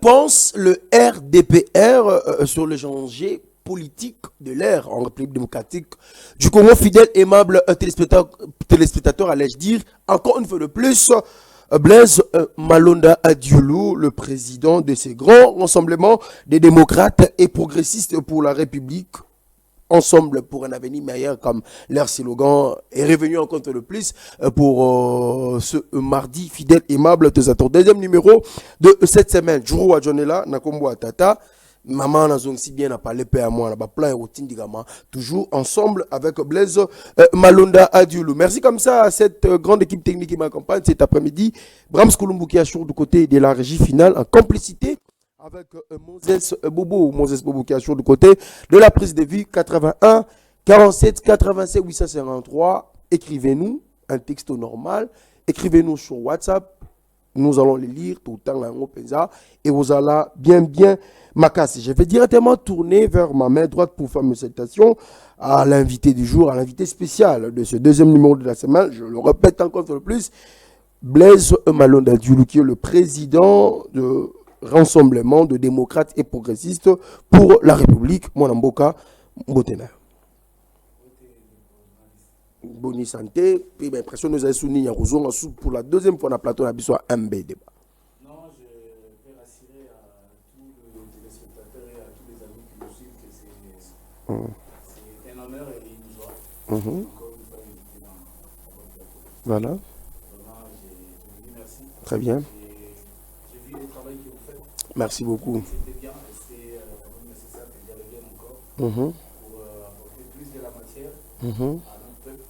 pense le RDPR sur le danger politique de l'ère en République démocratique du Congo? Fidèle, aimable téléspectateur, allais-je dire, encore une fois de plus, Blaise Malonda Adiolo, le président de ces grands rassemblements des démocrates et progressistes pour la République, ensemble pour un avenir meilleur, comme leur slogan est revenu en compte le plus pour ce mardi. Fidèle, aimable téléspectateur, deuxième numéro de cette semaine. Juro Adjonela, Nakombo Atata. Maman n'a si bien à parler à moi, là plein routine digament, toujours ensemble avec Blaise Malonda Adiolo. Merci comme ça à cette grande équipe technique qui m'accompagne cet après-midi. Brahms Kolumbu qui assure du côté de la régie finale en complicité avec Moses Bobo qui assure du côté de la prise de vue. 81 47 87 853. Écrivez-nous un texte normal, écrivez-nous sur WhatsApp. Nous allons les lire tout le temps là, et vous allez bien m'acasser. Je vais directement tourner vers ma main droite pour faire mes salutations à l'invité du jour, à l'invité spécial de ce deuxième numéro de la semaine. Je le répète encore le plus, Blaise Malonda Adiolo, qui est le président de Rassemblement de démocrates et progressistes pour la République. Mwanamboka Mbotena. Bonne santé, puis l'impression nous avons souligné pour la deuxième fois dans le plateau, on a besoin d'un MB débat. Non, je vais rassurer à tous les téléspectateurs et à tous les amis qui nous suivent que c'est un honneur et une joie. Encore une fois, invité dans votre plateau. Voilà. Vraiment, je vous dis merci. Très bien. J'ai vu le travail que vous faites. Merci beaucoup. C'était bien et c'est vraiment nécessaire que j'y revienne encore pour apporter plus de la matière à notre peuple.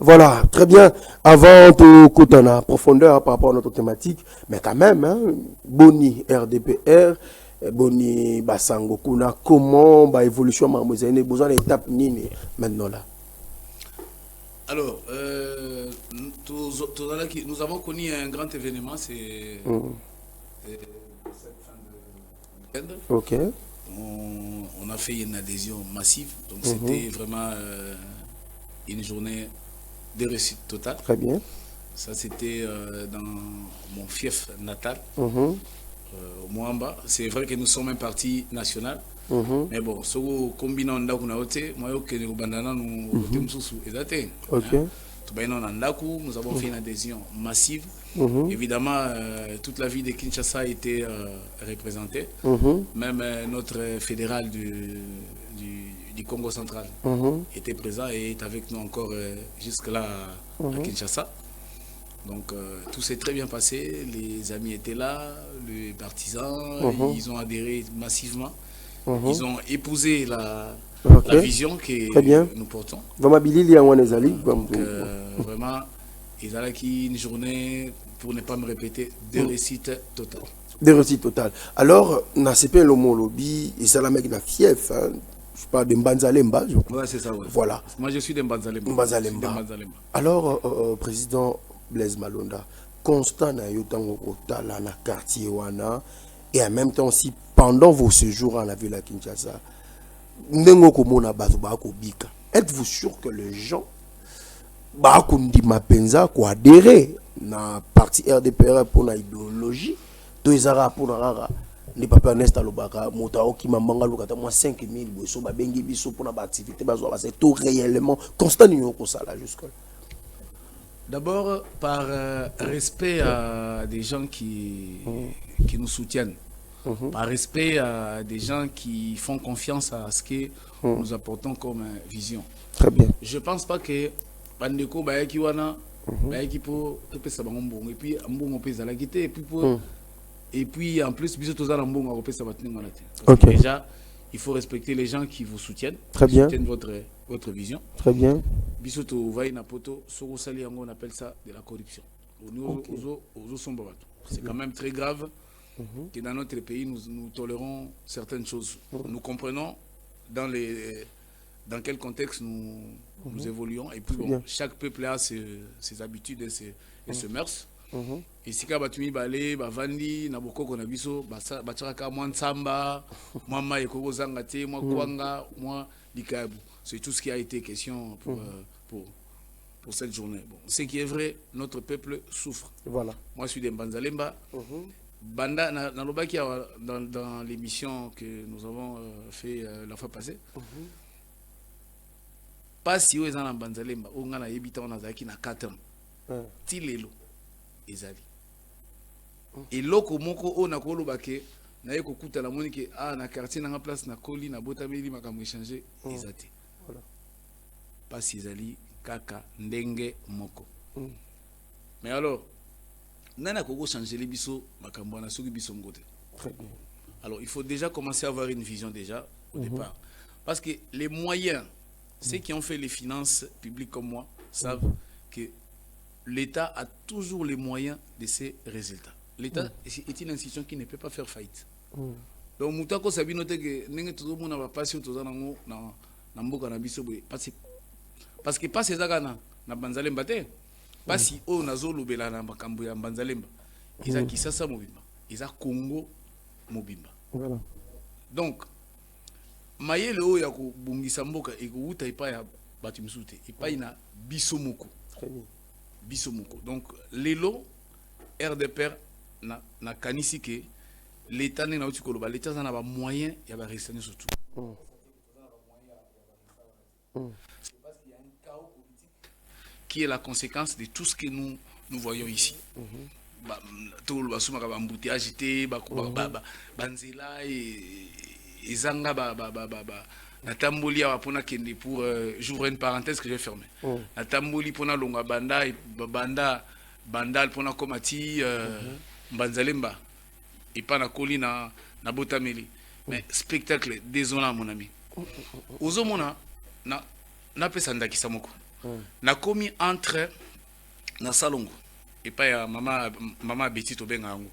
Voilà, très bien. Avant de côté en profondeur par rapport à notre thématique, mais quand même, Boni RDPR, Boni Basango Kuna, comment évolution Mamouzene, besoin d'étape nini maintenant là? Alors, nous avons connu un grand événement, c'est cette fin de week-end. Ok. On a fait une adhésion massive, donc c'était vraiment une journée de réussite totale. Très bien. Ça, c'était dans mon fief natal, au Moamba. C'est vrai que nous sommes un parti national, mais bon, ce qu'on combine en Dakunaote, moi, nous avons fait une adhésion massive. Évidemment, toute la ville de Kinshasa a été représentée, même notre fédéral du Congo central était présent et est avec nous encore jusque-là à Kinshasa. Donc tout s'est très bien passé, les amis étaient là, les partisans, ils ont adhéré massivement, ils ont épousé la vision que nous portons. Donc, vraiment, ils ont acquis une journée, pour ne pas me répéter, de réussite totale. De réussite totale. Alors, Nasepe Lomo Lobby, et ça la mec la fief, hein. Je parle de Mbanzalemba. Ouais, c'est ça, ouais. Voilà. Moi, je suis de Mbanzalemba. Alors, président Blaise Malonda, constant na yotango kotala na quartier wana, et en même temps aussi, pendant vos séjours en la ville à Kinshasa, êtes-vous sûr que les gens adhéré na parti RDPR pour la idéologie, les papas Ernest Alobaka, Motaoki Mamanga Lokata, moi 5000 bosso, Babengi Bisso pour la activité, c'est tout réellement constant jusque-là. D'abord, par respect à des gens qui nous soutiennent, par respect à des gens qui font confiance à ce que nous apportons comme vision. Très bien. Je ne pense pas que Bandeko Bayakiwana, Bayakipo, et puis Ambongo Pesa la guité, et puis en plus, déjà, il faut respecter les gens qui vous soutiennent, très bien, soutiennent votre vision. Très bien. Bisoto Napoto, Sorosali, on appelle ça de la corruption. C'est quand même très grave que dans notre pays, nous tolérons certaines choses. Nous comprenons dans quel contexte nous évoluons. Et puis, bon, chaque peuple a ses habitudes et ses mœurs. Et si Kabatumi Balé, Bavandi, Naboko Nabiso, Bacharaka, moi Nsamba, moi Maïko Zangate, moi Kwanga, moi Likabu. C'est tout ce qui a été question pour cette journée. Bon, ce qui est vrai, notre peuple souffre. Voilà. Moi, je suis de Mbanzalemba. Banda, dans l'émission que nous avons fait la fois passée, pas si vous êtes en Mbanzalemba, ou en Yébita, on a na 4 ans. Tilelo, ezali. Et loko moko on a kolo bake, na yeko kuta la monique, na quartier, na place, na koli, na botameli, makamo échanger, ezati. Pas si ezali, kaka, ndenge moko. Mais alors, nana koko changer les biso makambo na soki biso ngote. Alors il faut déjà commencer à avoir une vision déjà au départ, parce que les moyens, ceux qui ont fait les finances publiques comme moi savent que l'État a toujours les moyens de ses résultats. L'État est une institution qui ne peut pas faire faillite. Donc mutako sabi note que nenge tout le monde va passer autour nango na mboka na biso parce que pas ces agana na Banzalemba te. Pas si on a zolobela na makambo ya Mbanzalemba. Ils a Kisasa mobimba, ils a Congo mobimba. Voilà. Donc mayele o ya ko bungisa mboka e ko uta ipa ya batimsute, ipa ina bisomoko. Bisomoko. Donc lelo RDPR na kanisi ke l'état na uti koloba, l'état na ba moyen ya ba restaurer surtout. Qui est la conséquence de tout ce que nous voyons ici. Tout le embouteillage agité, banzela et zanga la tamboli pour j'ouvre une parenthèse que j'ai fermée. La tamboli pour na longa banda et banda pour na komati banzalemba et pas na colline na botameli. Mais spectacle désolant mon ami. Ozomona na pesanda kisamoko. Na komi entre na salongo et pas ya mama Betty to benga ngo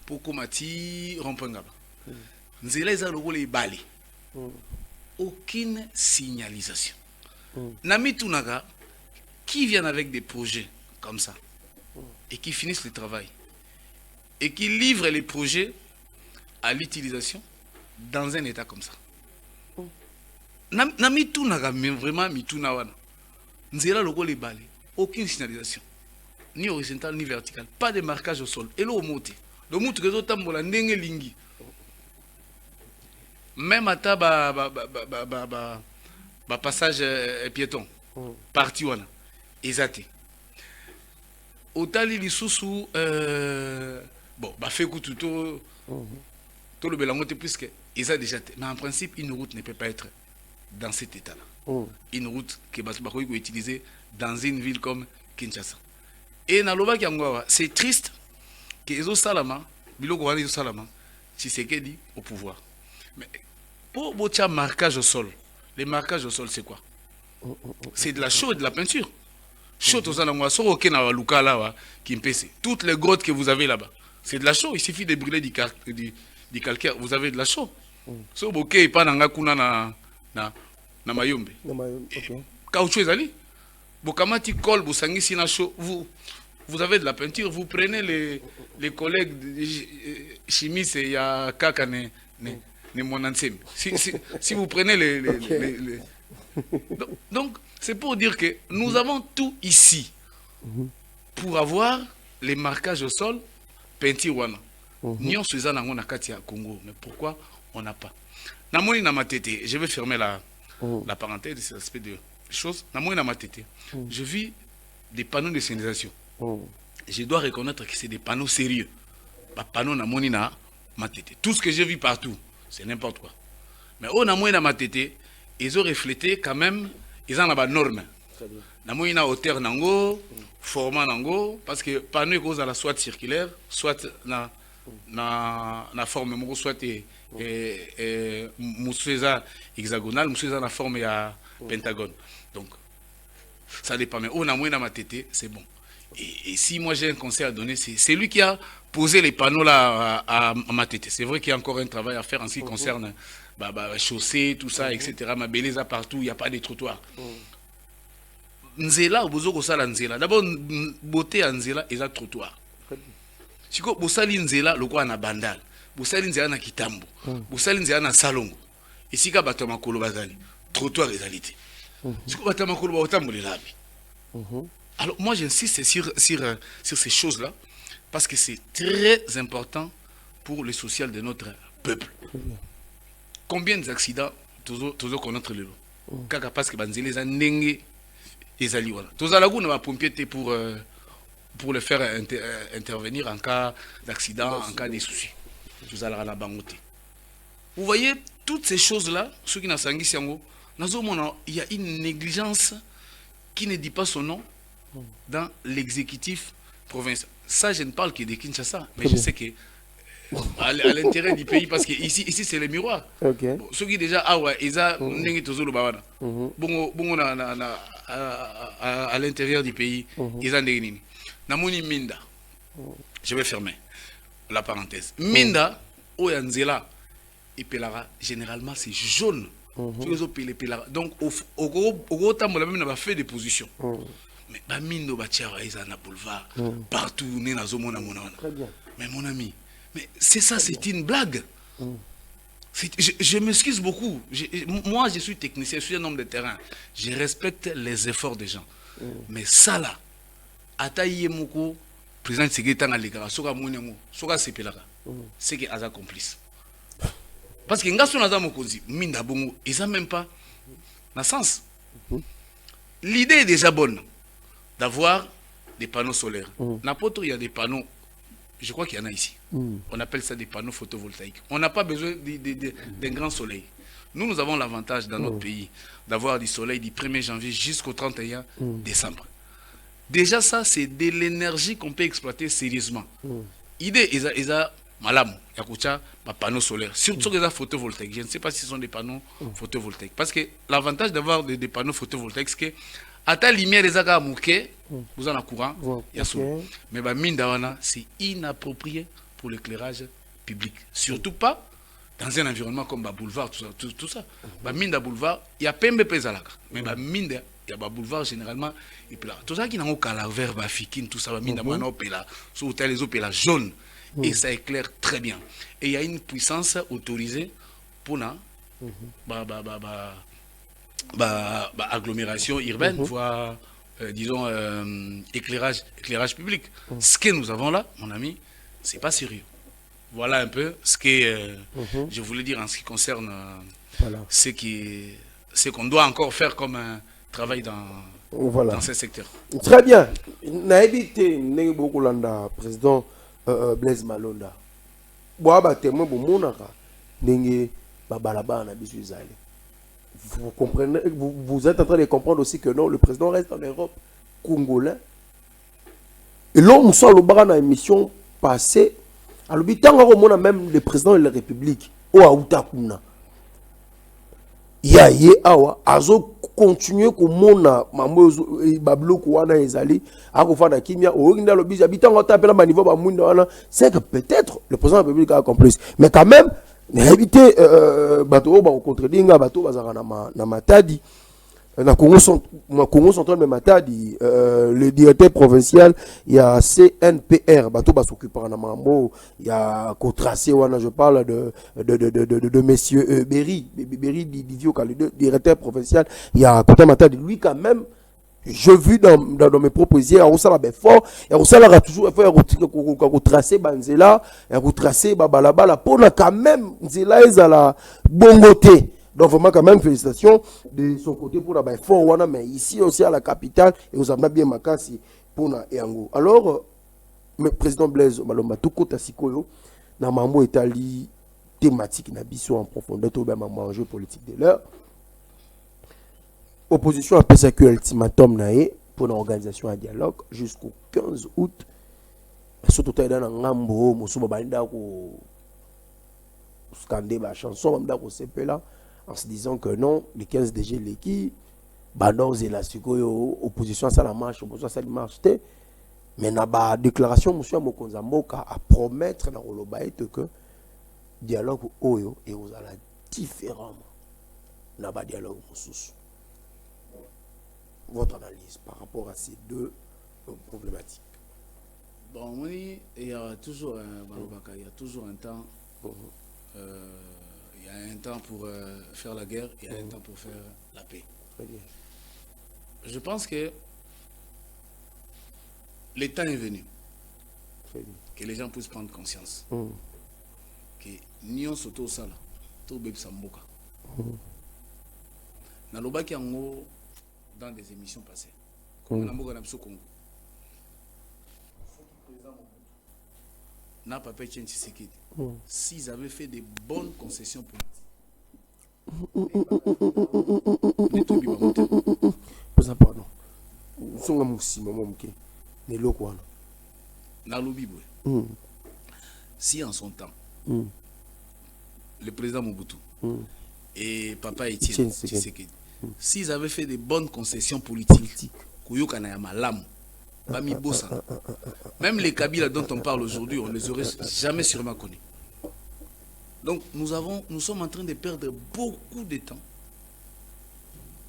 pour komati rompengaba nzela eza lokola ibali aucune signalisation na mitunaka qui viennent avec des projets comme ça et qui finissent le travail et qui livrent les projets à l'utilisation dans un état comme ça na mitunaka vraiment mituna wana nzela lokola ibali aucune signalisation ni horizontale ni verticale, pas de marquage au sol et le monte le monte que d'autres tambola ndenge lingi même à ta passage piéton parti wana ezate otali lisusu bon ba fait tout tout le belangote puisque eza déjà mais en principe une route ne peut pas être dans cet état là. Une route que Bakoy peut utiliser dans une ville comme Kinshasa. Et dans le bas c'est triste que Ezo Salama, Biloko Wani Ezo Salama, Tshisekedi au pouvoir. Mais pour votre marquage au sol, les marquages au sol c'est quoi? C'est de la chaux et de la peinture. Chaux tout ça dans Soroke na Luka là qui me toutes les grottes que vous avez là-bas, c'est de la chaux, il suffit de brûler du calcaire, vous avez de la chaux. So boké pas nanga kuna na mayombe. Caoutchouc ezali. Bokamati kol bosangisi na chaud. Vous avez de la peinture, vous prenez les collègues chimistes il y a kaka ne monansem. Si vous prenez les donc c'est pour dire que nous avons tout ici pour avoir les marquages au sol, peinture wana. Nyon suza nango na kati ya Congo, mais pourquoi on n'a pas? Namoni na matete, je vais fermer la parenthèse de cet aspect de choses. Namoni na matete, je vis des panneaux de signalisation. Je dois reconnaître que c'est des panneaux sérieux. Pas panneaux namoni na matete. Tout ce que j'ai vu partout, c'est n'importe quoi. Mais au namoni na matete, ils ont reflété quand même, ils ont la norme. Namoni na hauteur nango, format nango, parce que panneau cause à la soit circulaire, soit na forme moko soit mousseza hexagonale, mousseza na forme ya pentagone. Donc ça dépend, mais on a moins dans ma tête, c'est bon. Et si moi j'ai un conseil à donner, c'est lui qui a posé les panneaux là à ma tête. C'est vrai qu'il y a encore un travail à faire en ce qui concerne chaussée, tout ça, etc. Ma beleza partout, il n'y a pas de trottoirs. Nzela, bozo kosala nzela. D'abord, beauté à nzela, et ça trottoir. Si vous bosali nzela, le quoi na bandal. Bosali nzela na kitambo. Bosali nzela na salongo. Et si ka batama kolo bazali, trottoir ezalité. Si vous battez ma couleur, vous Alors moi j'insiste sur ces choses-là parce que c'est très important pour le social de notre peuple. Combien d'accidents toujours connaître le lot kaka parce que banzeli les ndenge ezali wala tozala kuna ba pompier pour le faire intervenir en cas d'accident, en cas de soucis. Tozala la bangote. Vous voyez toutes ces choses-là, ceux qui n'ont il y a une négligence qui ne dit pas son nom dans l'exécutif provincial. Ça, je ne parle que de Kinshasa, mais je sais que à l'intérêt du pays, parce que ici c'est le miroir. Okay. Bon, ceux qui déjà ah ouais, ils ont bon à l'intérieur du pays, ils ont des namoni minda. Je vais fermer la parenthèse. Minda oyanzela et pelara généralement c'est jaune. Donc au temps même n'a pas fait des positions. Mais ba mindo ba tiara ils na boulevard partout né na zomona mona. Très bien. Mais mon ami, mais c'est ça, c'est une blague. Je m'excuse beaucoup. Moi, je suis technicien, je suis un homme de terrain. Je respecte les efforts des gens. Mais ça là, Ataïe Moko, président de sécurité en Alégara, Soka Mounemo, Soka Sepelaka, c'est qu'il a complice. Parce que Ngasso Naza Mokozi, Minda Bongo, ils n'ont même pas dans sens. L'idée est déjà bonne d'avoir des panneaux solaires. N'importe où il y a des panneaux. Je crois qu'il y en a ici. On appelle ça des panneaux photovoltaïques. On n'a pas besoin d'un grand soleil. Nous avons l'avantage dans notre pays d'avoir du soleil du 1er janvier jusqu'au 31 décembre. Déjà ça, c'est de l'énergie qu'on peut exploiter sérieusement. Idée, ils ont malam, yakucha, panneaux solaires. Surtout les photovoltaïques. Je ne sais pas si ce sont des panneaux photovoltaïques. Parce que l'avantage d'avoir des panneaux photovoltaïques, c'est que à ta lumière, les aga mouké, vous en avez courant, mais bah mine d'awana, c'est inapproprié pour l'éclairage public. Surtout pas dans un environnement comme bah boulevard, tout ça. Bah mine boulevard, il y a pembe pézalaka, mais bah mine il y a bah boulevard généralement et puis là tout ça qui n'a aucun vert, bah fikin, tout ça, bah mine d'awana opéla, sur les opéla jaune et ça éclaire très bien. Et il y a une puissance autorisée pour na agglomération urbaine, voire, disons, éclairage public. Ce que nous avons là, mon ami, c'est pas sérieux. Voilà un peu ce que je voulais dire en ce qui concerne ce qu'on doit encore faire comme un travail dans ce secteur. Très bien. Naïbité, beaucoup landa, président Blaise Malonda. Boaba témoin pour monaka, n'engue babalaba na bisu izali. Vous comprenez, vous êtes en train de comprendre aussi que non, le président reste en Europe, congolais. Et là, nous sommes dans une émission passée. À l'habitant, on a même le président de la République, Ouaoutakuna. Yaye awa, azo continuer comme mona, mamozo, bablo kouana ezali, akofana kimia, ouinda lobi, habitant, on t'appelle à niveau bamouina, c'est que peut-être le président de la République a accompli. Mais quand même, éviter bateau ba contredinga bateau bazara na matadi na Congo central de matadi le directeur provincial il y a CNPR bateau ba s'occupera na mambo il y a tracé wana je parle de monsieur Berry Didio le directeur provincial il y a côté matadi lui quand même. Je vis dans mes propres yeux, on s'en a fort, et on s'en a toujours fait tracer Banzela, et tracer Babalabala, pour quand même, Nzela est à la bongoté. Donc vraiment quand même félicitations de son côté pour la fort, mais ici aussi à la capitale, et vous avez bien Makasi pour la Yango. Alors, le président Blaise Malomba, tout côté Sikoyo, dans Mambo Italie, thématique, n'a en profondeur, tout bien maman enjeu politique de l'heure. Opposition a fait un ultimatum pour l'organisation à dialogue jusqu'au 15 août. Surtout dans un ngambo, musuba balinda ko scander la chanson, banda ko sepela en se disant que non, le 15 DG leki bandor zela sikoyo opposition ça la marche, opposition ça la marche té. Mais na ba déclaration monsieur Mokonza Mboka à promettre na rolobaite que dialogue oyo et aux ala différemment na ba dialogue mususu. Votre analyse par rapport à ces deux problématiques. Bon, oui, il y a toujours un temps. Il y a un temps pour faire la guerre, il y a un temps pour faire la paix. Très bien. Je pense que le temps est venu Très bien. que les gens puissent prendre conscience que Nyon Soto Sala, tout bébé Samboka. Nalobaki yango dans des émissions passées. Comme Namboka Napso Congo. N'a pas fait Tchéni Tshisekedi. S'ils avaient fait des bonnes concessions politiques. Pardon. Songa musi maman mke. Ne lokwana. Nalobibwe. Si en son temps, le président Mobutu et papa Etienne Tshisekedi, s'ils avaient fait des bonnes concessions politiques, Kouyokana ya malamu, Bami Bossa, même les Kabila dont on parle aujourd'hui, on ne les aurait jamais sûrement connus. Donc nous sommes en train de perdre beaucoup de temps.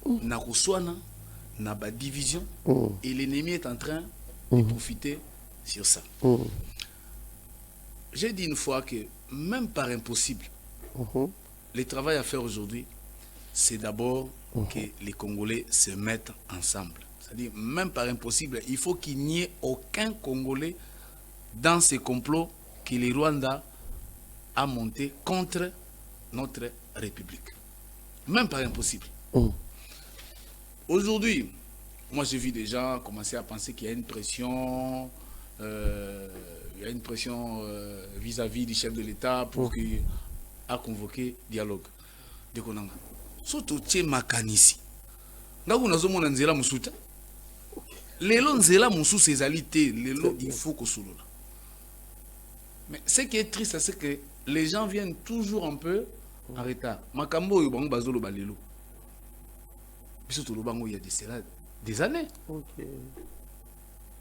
Nakoswana, Naba division, et l'ennemi est en train de profiter sur ça. J'ai dit une fois que même par impossible, le travail à faire aujourd'hui, c'est d'abord que les Congolais se mettent ensemble. C'est-à-dire, même par impossible, il faut qu'il n'y ait aucun Congolais dans ces complots que les Rwandais a monté contre notre République. Même par impossible. Aujourd'hui, moi j'ai vu des gens commencer à penser qu'il y a une pression, vis-à-vis du chef de l'État pour qu'il a convoqué dialogue. Surtout tché makanisi. Ngaku nazomona nzela musuta. Lelo nzela musu sezalité, lelo il faut que solo. Mais ce qui est triste, c'est que les gens viennent toujours un peu en retard. Makambo yo bango bazolo balelo. Biso to lobango il y a des années.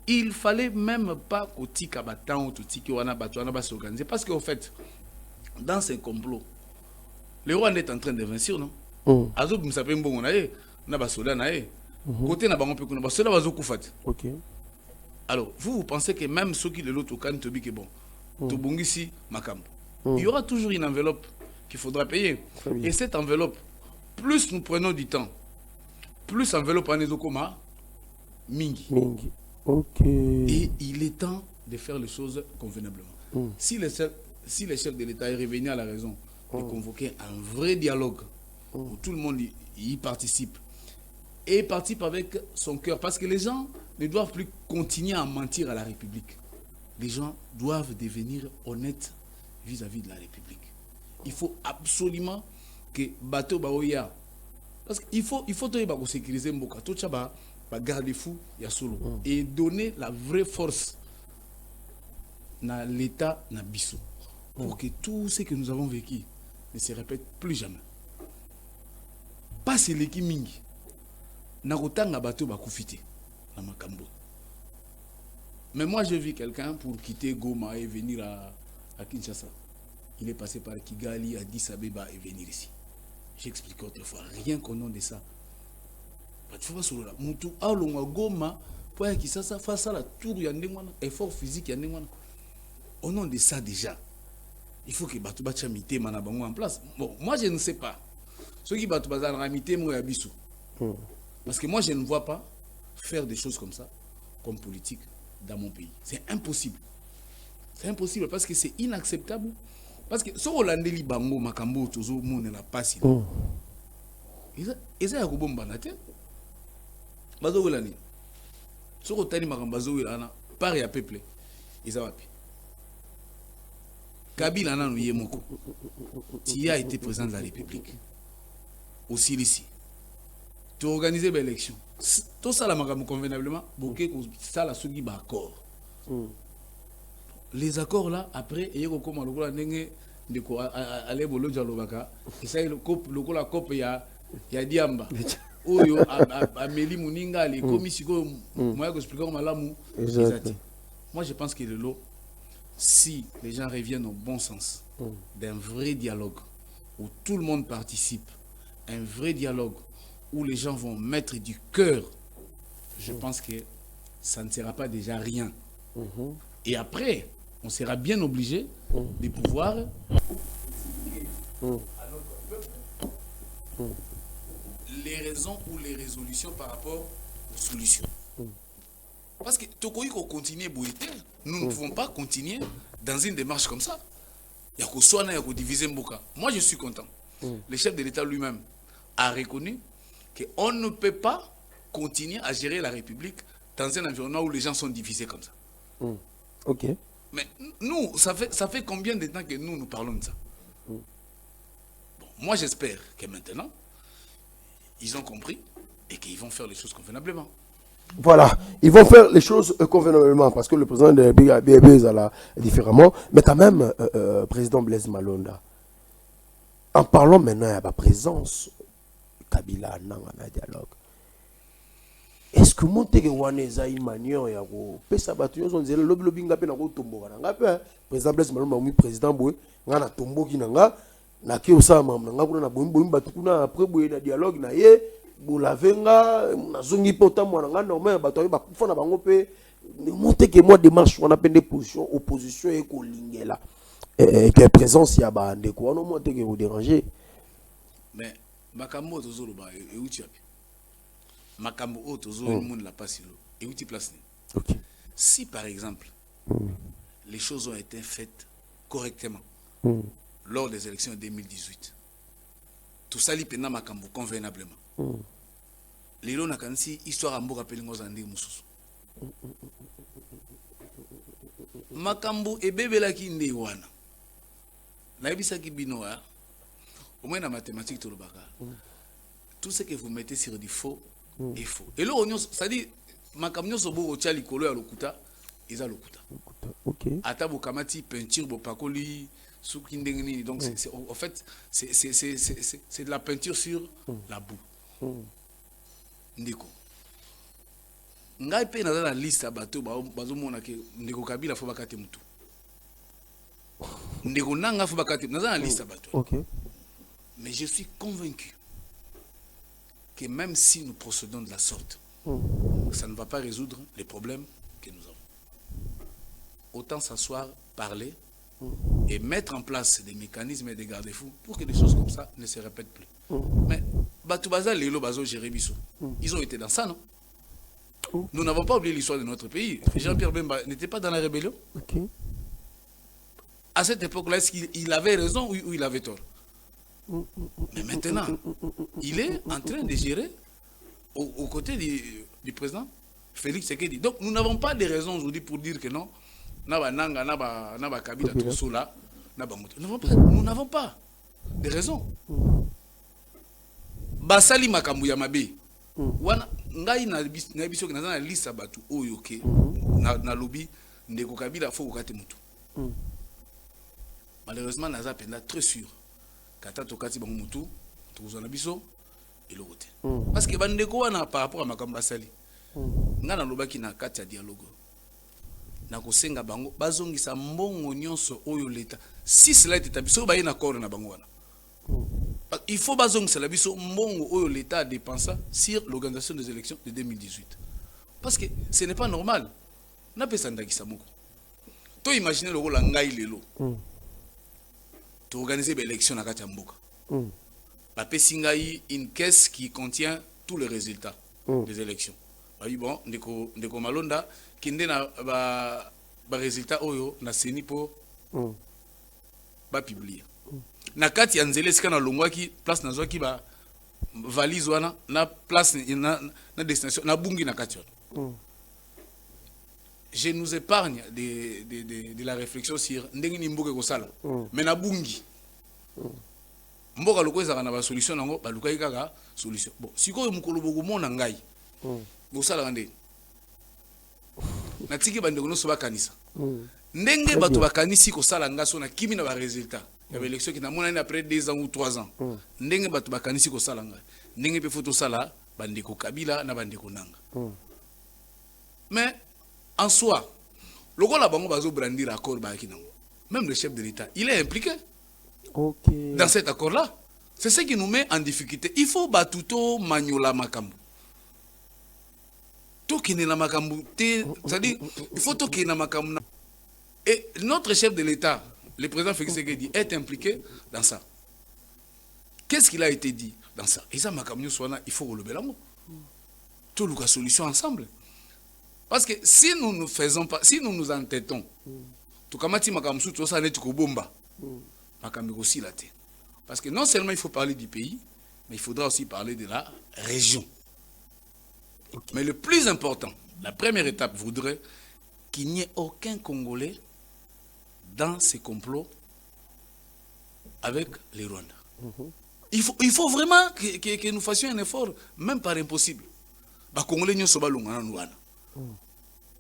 Il fallait même pas qu'Otika Batan ou Tiki Wana Batouana va s'organiser. Parce qu'en fait, dans ces complots, le roi est en train de venir, non? Azob Moussapé Mbongo Nae, Nabasoda Nae, côté Nabango Pekuna Basoda Bazokoufat. Alors, vous pensez que même ceux qui le lot au Kan Tobi que bon, Tobongisi Makambo, il y aura toujours une enveloppe qu'il faudra payer. Et cette enveloppe, plus nous prenons du temps, plus enveloppe en Ezokoma, Mingi. Et il est temps de faire les choses convenablement. Si les chefs de l'État est revenu à la raison de convoquer un vrai dialogue où tout le monde y participe et participe avec son cœur, parce que les gens ne doivent plus continuer à mentir à la République. Les gens doivent devenir honnêtes vis-à-vis de la République. Il faut absolument que Bateau Baoya, parce qu'il faut sécuriser Mboka, tout ça va garder fou ya solo et donner la vraie force à l'État na biso pour que tout ce que nous avons vécu ne se répète plus jamais. Pas c'est l'équipe mingi na kotanga bateau ba kufite na makambo. Mais moi j'ai vu quelqu'un pour quitter Goma et venir à Kinshasa. Il est passé par Kigali, Addis Abeba et venir ici. J'explique autrefois, rien qu'au nom de ça. Mutu alonga Goma pour qu'il ça fasse la tour yandengwana effort physique yandengwana. Au nom de ça déjà, il faut que batu bacha mité mana bango en place. Bon, moi je ne sais pas. Ceux qui batu bazana mité mo yabisu. Parce que moi je ne vois pas faire des choses comme ça comme politique dans mon pays. C'est impossible. C'est impossible parce que c'est inacceptable. Parce que ce Hollandais bango makambo tozo mone la passe. Ils ont kubomba na te. Bazo welani. Soko tani makambazo welana par ya peuple. Izawapi. Kabila nanu yemoko. Qui a été président de la République. Aussi ici. Tu organises des élections. Tout ça la makambo convenablement, boké ça la sogi ba accord. Les accords là après et yeko koma lokola ndenge ndeko aller bolo jalobaka. Et ça le cop lokola cop ya diamba. Oyo Amélie Mouninga les commissions moi je explique malamu. Moi je pense que le lot si les gens reviennent au bon sens d'un vrai dialogue où tout le monde participe, un vrai dialogue où les gens vont mettre du cœur, je pense que ça ne sera pas déjà rien. Et après, on sera bien obligé de pouvoir les raisons ou les résolutions par rapport aux solutions. Parce que Tokoï continue Boïté, nous ne pouvons pas continuer dans une démarche comme ça. Il y a que soit il y a que diviser Mboka. Moi je suis content. Le chef de l'État lui-même a reconnu qu'on ne peut pas continuer à gérer la République dans un environnement où les gens sont divisés comme ça. Ok. Mais nous, ça fait combien de temps que nous parlons de ça? Bon, moi j'espère que maintenant, ils ont compris et qu'ils vont faire les choses convenablement. Voilà, ils vont faire les choses convenablement parce que le président de la BB là différemment, mais quand même, président Blaise Malonda, en parlant maintenant de la présence Kabila dans un dialogue, est-ce que monte que waneza une manière ya ko pesa batu yo zonzela lobby ngape na ko tomboka na ngape président Blaise Malonda mu président boy ngana tomboki na nga na ki osama na nga kuna na boy batu kuna après boy na dialogue na ye bolavenga nazongi pota mwana nga normal bato ba kufa na bango pe monte que moi démarche on appelle des positions opposition et ko lingela que présence ya ba ndeko on monte que vous déranger mais makambo tozolo ba e uti api makambo o tozolo monde la pasilo e uti place ni. OK. Si par exemple les choses ont été faites correctement lors des élections de 2018 tout ça li pena makambo convenablement lelo na kanisi histoire mboka pelingo zandi mususu makambo ebebelaki nde wana nayebisaki bino wa au moins na mathématique to lobaka tout ce que vous mettez sur du faux est faux et là ça dit makambo nyonso bo tia likolo ya lokuta eza lokuta. OK. Ata bokamati peinture bopakoli souki ndenge nini donc en fait c'est de la peinture sur la boue. Ndeko ngai pe na la liste bato bazomona ke ndeko Kabila fo bakate mutu ndeko nanga fo bakate na la liste bato. OK. Mais je suis convaincu que même si nous procédons de la sorte ça ne va pas résoudre les problèmes que nous avons. Autant s'asseoir, parler et mettre en place des mécanismes et des garde-fous pour que des choses comme ça ne se répètent plus. Mais Batoubaza, Lélo, Bazo, Jérébiso, ils ont été dans ça, non? Nous n'avons pas oublié l'histoire de notre pays. Jean-Pierre Bemba n'était pas dans la rébellion. OK. À cette époque-là, est-ce qu'il avait raison ou il avait tort? Mais maintenant, il est en train de gérer aux côtés du président Félix Tshisekedi. Donc nous n'avons pas de raisons aujourd'hui pour dire que non, Naba Kabila Tosola, nous n'avons pas de raisons. Basali makambu ya mabe. Wana ngai na biso na na lista batu oyo ke na lobby ndeko Kabila faut kokate mutu. Malheureusement naza penda très sûr kata tokati bango mutu tozana biso elokote. Parce que bandeko wana par rapport à makambu basali. Nga na lobaki na kati ya dialogue. Na kosenga bango bazongisa mbongo nyonso oyo leta. Si cela est établi, so ba yena accord na bango wana. Il faut bazongisa la biso mbongo oyo leta a dépensé sur l'organisation des élections de 2018. Parce que ce n'est pas normal. Na pesa ndakisa moko. To imaginer le rôle ngai lelo. To organiser l'élection na kati ya mboka. Ba pesingai une caisse qui contient tous les résultats des élections. Oui bon, ndeko Malonda kinde na ba résultat oyo na seni po ba publier. Na kati ya nzele sika na longwaki place na zwaki ba valise wana na place na destination na bungi na kati wana. Je nous épargne de la réflexion sur ndenge ni mboka ko sala. Mais na bungi. Mboka loko ezaka na ba solution nango ba lukai kaka solution. Bon, sikoyo mukolo boko mona ngai. Bosala ngande. Na tiki bandeko no soba kanisa. Ndenge batu bakanisi ko sala ngaso na kimi na ba résultat. Ya ba élection qui na mona après 2 ans ou 3 ans. Ndenge batu bakanisi ko sala ngai. Ndenge pe photo sala bandeko Kabila na bandeko nanga. Mais en soi, le gars là-bas, on va brandir l'accord avec nous. Même le chef de l'État, il est impliqué dans cet accord-là. C'est ce qui nous met en difficulté. Il faut batuto maniola makambu. Tokine na makambu, c'est-à-dire, il faut tokine na makambu. Et notre chef de l'État, le président Félix Tshisekedi, est impliqué dans ça. Qu'est-ce qu'il a été dit dans ça? Et ça, makambu, il faut relever l'amour. Tout le solution ensemble. Parce que si nous ne faisons pas, si nous nous entêtons, tout comme tu m'as dit, tout ça n'est que bomba. Aussi la tête. Parce que non seulement il faut parler du pays, mais il faudra aussi parler de la région. Okay. Mais le plus important, la première étape voudrait qu'il n'y ait aucun Congolais dans ces complots avec les Rwandais. Il faut vraiment que nous fassions un effort, même par impossible. Congolais n'y sont pas longs.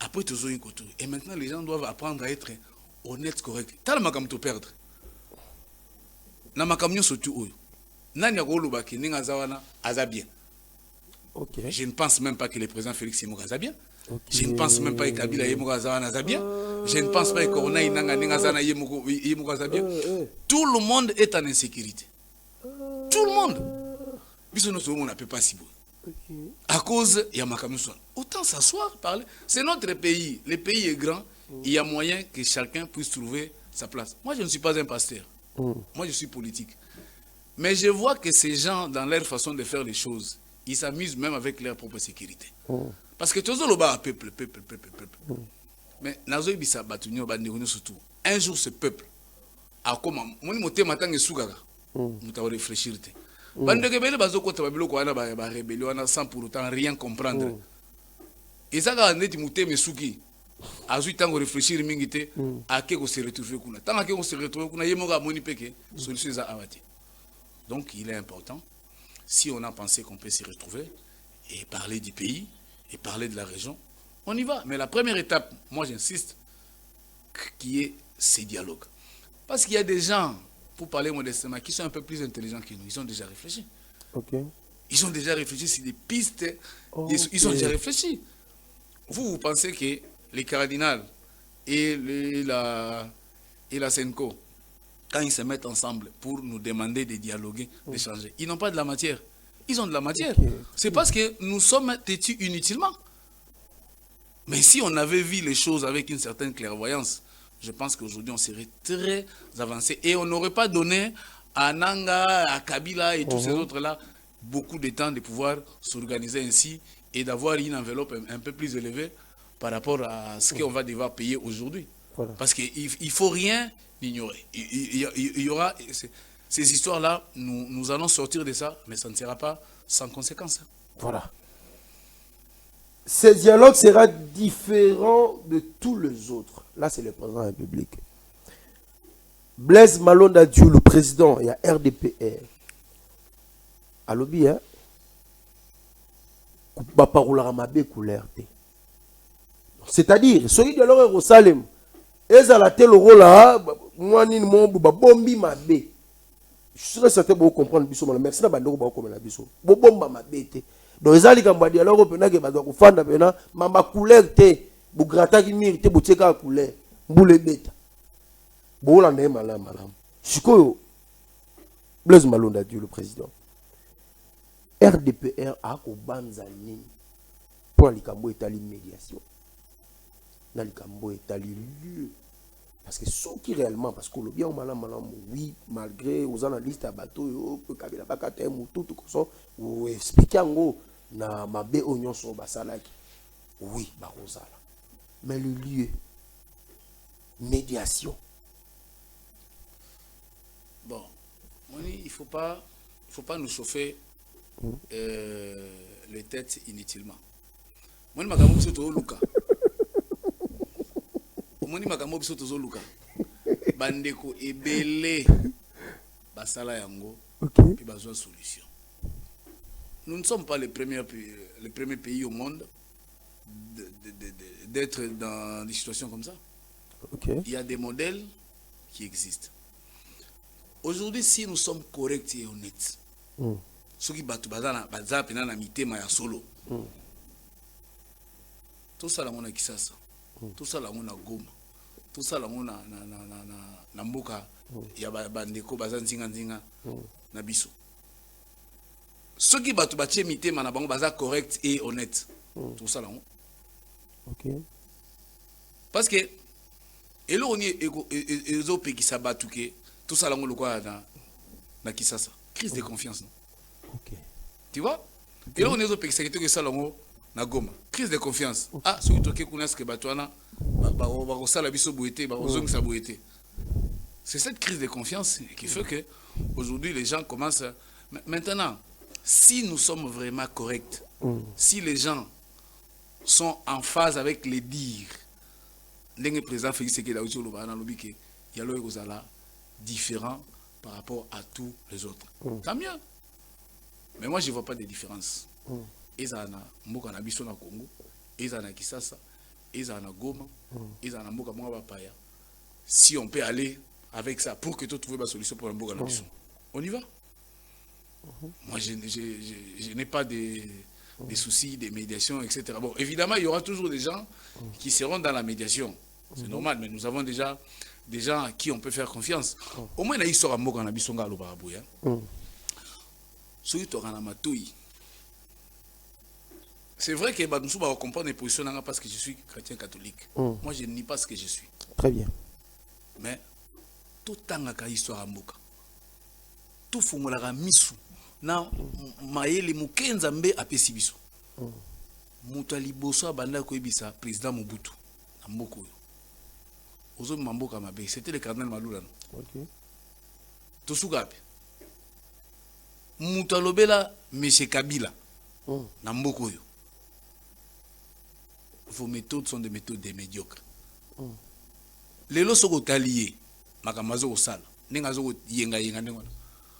Après tout ça, et maintenant les gens doivent apprendre à être honnêtes, corrects. T'as le makam to perdre. Na makam nyo sotu oyo. Nani akolo baki ninga zawana azabien. Okay. Je ne pense même pas que le président Félix Simo azabien. Okay. Je ne pense même pas que Kabila Yemo Zawana azabien. Je ne pense pas que Corona Inanga ninga zana Yemo azabien. Tout le monde est en insécurité. Tout le monde. Biso no so on peut pas si beau. À cause il y a makam so. Autant s'asseoir parler. C'est notre pays. Le pays est grand. Il y a moyen que chacun puisse trouver sa place. Moi je ne suis pas un pasteur. Moi je suis politique. Mais je vois que ces gens, dans leur façon de faire les choses, ils s'amusent même avec leur propre sécurité. Parce que tout le monde peuple. Mais Nazoï Bissa Batunio Bandirouni surtout. Un jour ce peuple a comment mon moté matin et sougaga. Nous t'avons réfléchir. Bandekebele bazoko tababilo ko ana ba rébellion sans pour autant rien comprendre. Et ça ga neti muté mesuki. Azui tango réfléchir mingité à que se retrouver kuna. Tant que se retrouver kuna yemoga moni peke solution za avati. Donc il est important, si on a pensé qu'on peut s'y retrouver et parler du pays et parler de la région, on y va. Mais la première étape, moi j'insiste, qui est ces dialogues. Parce qu'il y a des gens, pour parler modestement, qui sont un peu plus intelligents que nous. Ils ont déjà réfléchi. Okay. Ils ont déjà réfléchi sur des pistes. Okay. Ils ont déjà réfléchi. Vous pensez que les cardinals et la Senko, quand ils se mettent ensemble pour nous demander de dialoguer, d'échanger, ils n'ont pas de la matière. Ils ont de la matière. Okay. C'est parce que nous sommes têtus inutilement. Mais si on avait vu les choses avec une certaine clairvoyance, je pense qu'aujourd'hui on serait très avancé. Et on n'aurait pas donné à Nanga, à Kabila et tous ces autres-là beaucoup de temps de pouvoir s'organiser ainsi et d'avoir une enveloppe un peu plus élevée par rapport à ce qu'on va devoir payer aujourd'hui. Voilà. Parce qu'il ne faut rien ignorer. Il y aura ces histoires-là, nous allons sortir de ça, mais ça ne sera pas sans conséquence. Voilà. Ce dialogue sera différent de tous les autres. Là, c'est le président de la République. Blaise Malonda Diou, le président, il y a RDPR. À l'objet, hein? C'est-à-dire, ce qui dialogue au Salem, ezalaté le rôle là, moi ni mon bombi mabé. Je suis certain que vous comprenez biso mais merci na bandoko ba comme la biso. Bo bomba mabé té. Donc ezali kamba dialogue pena ke bazo kufanda pena mamba couleur té, bu grata ki mire té botieka couleur, mbule beta. Bo la même malam. Sikoyo Blaise Malonda Dieu le président. RDPR a ko banza nini pour likambo etali médiation. Dans le Cambo est allé lieu. Parce que ceux qui réellement, parce que le bien, oui, malgré aux analystes à bateau, Kabila Bakate, tout ça, ou expliquer en gros, na mabe oignon sur Basalaki. Oui, Barosala. Mais le lieu, médiation. Bon, il ne faut pas nous chauffer les têtes inutilement. Moi, je suis Luka. Moni makambo biso tozo luka bandeko ebele basala yango puis bazwa solution. Nous ne sommes pas les premiers pays au monde d'être dans des situations comme ça. Okay. Il y a des modèles qui existent. Aujourd'hui, si nous sommes corrects et honnêtes, ceux qui battent bazala pena na mitema ya solo. Tout ça là on a Kisasa. Tout ça là on a Goma. Tout ça là on a na mboka ya bandeko bazanzinga na biso. Ceux qui battent batie mitema na bango baza correct et honnête. Tout ça là on. OK. Parce que elo oni ezo pe ki sabatuke tout ça là on le quoi na Kisasa. Crise de confiance. Non? OK. Tu vois? Elo oni ezo pe ki sekete que ça là on na Goma. Crise de confiance. Ah, ce qui connaissent que Batouana, c'est cette crise de confiance qui fait que aujourd'hui les gens commencent. Maintenant, si nous sommes vraiment corrects, si les gens sont en phase avec les dires, le président Félix Tshisekedi il y a le différent par rapport à tous les autres. Tant mieux. Mais moi, je ne vois pas de différence. Ils ont Mboka na biso na Congo, ils ont na Kisasa, ils ont na Goma, ils ont na Mboka Mwa Bapaya. Si on peut aller avec ça pour que tu trouves la solution pour le Mboka na biso, on y va. Moi, je n'ai pas des soucis, des médiations, etc. Bon, évidemment, il y aura toujours des gens qui seront dans la médiation. C'est normal, mais nous avons déjà des gens à qui on peut faire confiance. Au moins, il y a une histoire à Mboka na biso nga Lobarabuya. C'est vrai que nous va comprendre les positions parce que je suis chrétien catholique. Moi, je ne nie pas ce que je suis. Très bien. Mais tout temps à histoire à Mboka. Tout fungolaka misu na mayele mukenza mbe apesi biso. Mutu aliboso abanda koyebisa président Mobutu na Mboka oyo. Ozo Mboka mabe, c'était le cardinal Malula. OK. Tosukape. Mutu alobela monsieur Kabila na Mboka oyo. Vos méthodes sont des méthodes médiocres. Les lois sont alliées. Makamazo au sale.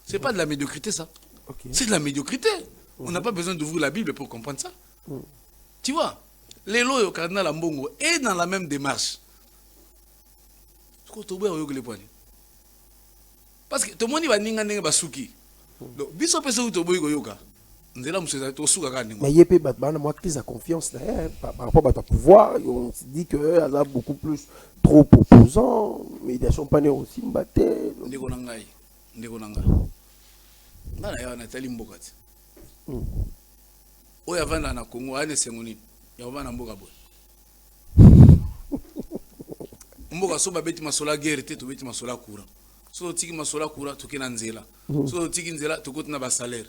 C'est pas de la médiocrité ça. Okay. C'est de la médiocrité. On n'a pas besoin d'ouvrir la Bible pour comprendre ça. Tu vois, les lois au cardinal Ambongo est dans la même démarche. Parce que tout le monde va ninga basuki. Donc, biso pesa utoboy goyoka. Mais il y a crise de confiance par rapport à ton pouvoir. On se dit qu'elle a beaucoup plus trop opposants. Médiation pas aussi mbatté. Ndekonangai. Nana Nathalie Mbokati. Oya vanda na Congo ane sengoni. Ya vanda Mboka boy. Mboka so babeti masola guerre te to beti masola courant. So tiki masola courant to kena nzela. So tiki nzela to kotina ba salaire.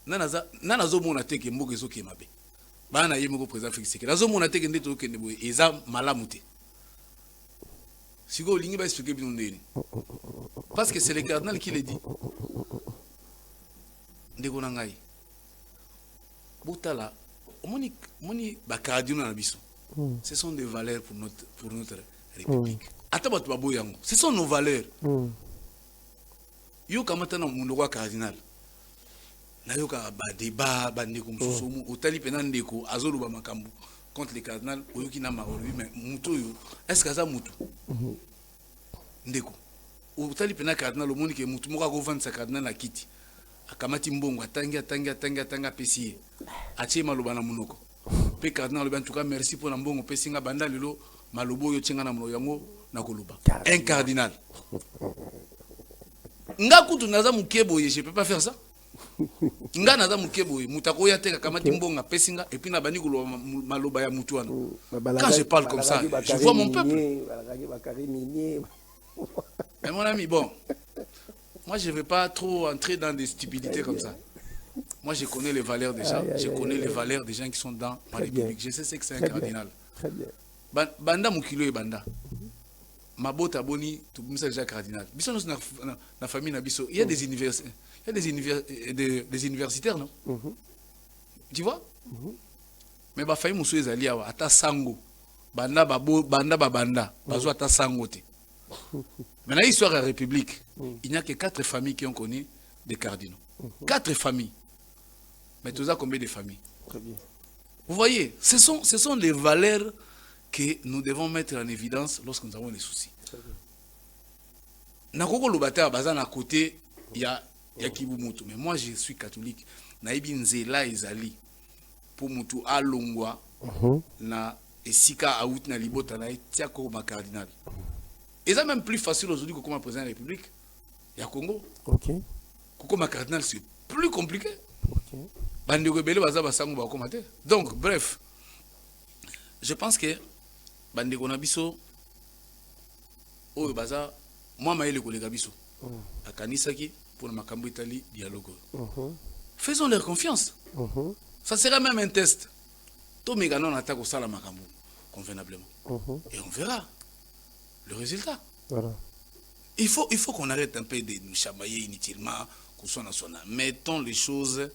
Nana zo mona teke Mboka zo ke mabe. Bana yemi ko président Félix Tshisekedi. Nazo mona teke ndeto ke ndeboy eza malamu te. Sigo lingi ba expliquer bino ndeni. Parce que c'est le cardinal qui le dit. Ndeko na ngai. Botala, moni ba cardinal na biso. Ce sont des valeurs pour notre république. Ataba to babo yango. Ce sont nos valeurs. Yo kamata na mundo cardinal. Na yo ka ba débat ba ndeko msusu mu otali pena ndeko azoluba makambu contre le cardinal oyoki na maolobi mais muto yo est-ce que ça mutu ndeko otali pena cardinal omoni ke mutu moka ko vendre sa cardinal na kiti akamati mbongo atanga pesi atie maloba na munoko pe cardinal lobi en tout cas merci pour na mbongo pesinga banda lelo malobo yo tsinga na mulo yango na koluba un cardinal nga kutu naza mukebo je peux pas faire ça. Nga naza mukebo mutako ya teka kamati mbonga pesinga et puis na bani kulo maloba ya mutu wana. Quand je parle comme ça, je vois mon peuple. Mais mon ami, bon, moi je ne vais pas trop entrer dans des stupidités comme ça. Moi je connais les valeurs des gens, je connais les valeurs des gens qui sont dans ma République. Je sais ce que c'est un cardinal. Très bien. Banda mukilo et banda. Mabota boni, tout ça déjà cardinal. Biso na famille na biso, il y a des universités. Il y a des universitaires, non? Tu vois? Mais ba famille musu ezali awa ata sango. Banda bazo ata sango te. Maintenant, l'histoire de la République, il n'y a que 4 familles qui ont connu des cardinaux. 4 familles. Mais tu as combien de familles? Très bien. Vous voyez, ce sont les valeurs que nous devons mettre en évidence lorsque nous avons des soucis. Nakoko Lobata bazan à côté, il y a Kibumoto. Mais moi, je suis catholique. Naïbi Nzela Ezali. Pour Moutou Alongwa. Na Esika Aout na Libota na Tiako ma cardinal. Et ça même plus facile aujourd'hui que comme président de la République. Il y a Congo. Ok. Comme cardinal, c'est plus compliqué. Ok. Donc, bref, je pense que Bandeko Nabiso, moi, je suis collègue Nabiso. À Kanisaki, pour le Makambo Italie, dialogue. Faisons leur confiance. Ça sera même un test. Tout Méganon attaque au Salamakambo convenablement. Et on verra le résultat. Voilà. Il faut qu'on arrête un peu de nous chamailler inutilement, qu'on soit national. Mettons les choses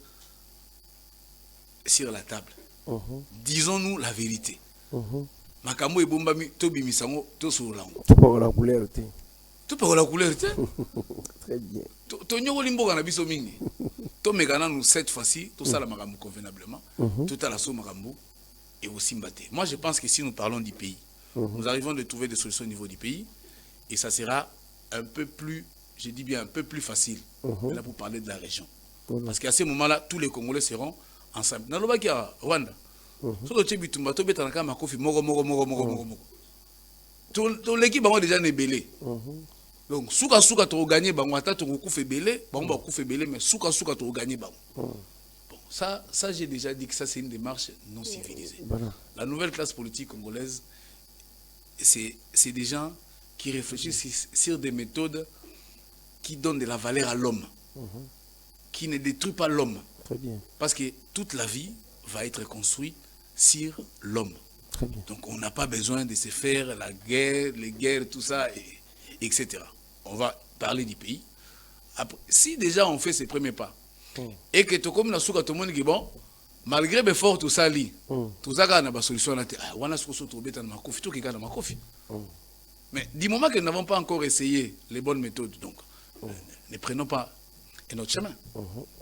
sur la table. Disons-nous la vérité. Makambo et Bombami, Tobi Misango, tout sur l'angle. Tout pour la couleur. Tout pour la couleur. Très bien. Tonyo Limbo Ganabiso Mingi. To Megana nous cette fois-ci, tout ça la Makambo convenablement. Tout à la somme Makambo et aussi Mbaté. Moi je pense que si nous parlons du pays, nous arrivons de trouver des solutions au niveau du pays et ça sera un peu plus, je dis bien un peu plus facile là pour parler de la région. Parce qu'à ce moment-là, tous les Congolais seront ensemble. Dans le cas Rwanda, sur le Tchibitumba, tout bétanaka makofi moro. Tout l'équipe a déjà nébélé. Donc souka to gagner bango ata to kufe belé, bango ba kufe belé mais souka to gagner bango. Bon, ça j'ai déjà dit que ça c'est une démarche non civilisée. La nouvelle classe politique congolaise c'est des gens qui réfléchissent sur des méthodes qui donnent de la valeur à l'homme, qui ne détruisent pas l'homme. Très bien. Parce que toute la vie va être construite sur l'homme. Donc on n'a pas besoin de se faire la guerre, les guerres, tout ça, etc. On va parler du pays. Après, si déjà on fait ses premiers pas, et que tout comme la souka tout le monde dit bon, malgré l'effort tout ça li, tout ça a une solution là, on a ce qu'on se trouve dans ma coffee, tout qui gagne ma coffee. Mais du moment que nous n'avons pas encore essayé les bonnes méthodes, donc ne prenons pas notre chemin.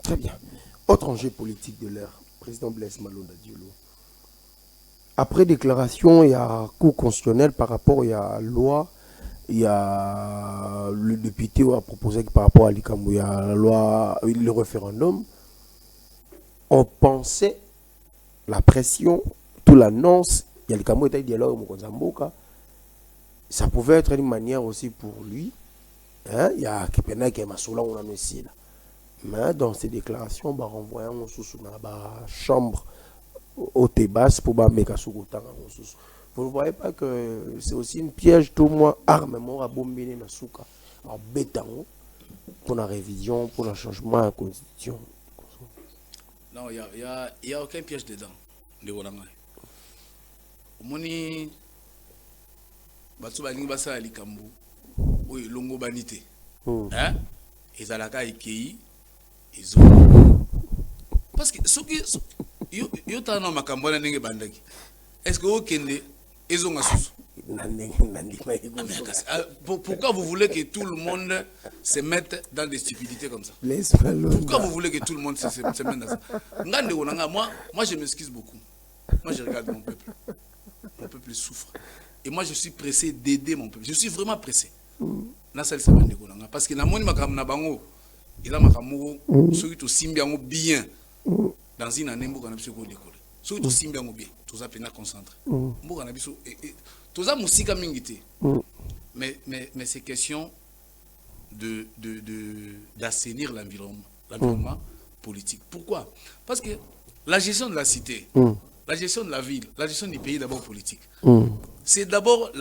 Très bien. Autre enjeu politique de l'ère, président Blaise Malonda Diolo. Après déclaration, il y a cours constitutionnel par rapport, il y a loi, il y a le député a proposé que par rapport à l'ICAMU, il y a la loi, le référendum. On pensait la pression, toute l'annonce, il y a l'ICAMU et le dialogue au Mkonzamboka. Ça pouvait être une manière aussi pour lui. Hein? Il y a Kipena qui est Masoula, on a aussi là. Mais dans ces déclarations, bah, renvoyant au sous dans la chambre au Tébas pour mettre vous ne voyez pas que c'est aussi une piège tout moi armement à bomber na souka en béton pour la révision, pour le changement de la constitution. Non, il y a aucun piège dedans. De Wolanga. Moni Batsuba Nibasa Alikambu, oui, Longo Banité. Hein? Et Zalaka Ikei, ils ont. Parce que ceux qui. Yo t'as un Makambona Nenge Bandaki. Est-ce que vous kende ils ont un sous? Pourquoi vous voulez que tout le monde se mette dans des stupidités comme ça? Pourquoi vous voulez que tout le monde se mette dans ça? Moi je m'excuse beaucoup. Moi je regarde mon peuple. Mon peuple souffre. Et moi je suis pressé d'aider mon peuple. Je suis vraiment pressé. Parce que na bango, il a makamu, ceux qui sont bien dans une année où on a besoin de ceux qui sont bien, tous à peine concentrés. Tous à musique mingité. Mais c'est question d'assainir l'environnement politique. Pourquoi? Parce que la gestion de la cité, la gestion de la ville, la gestion du pays d'abord politique. C'est d'abord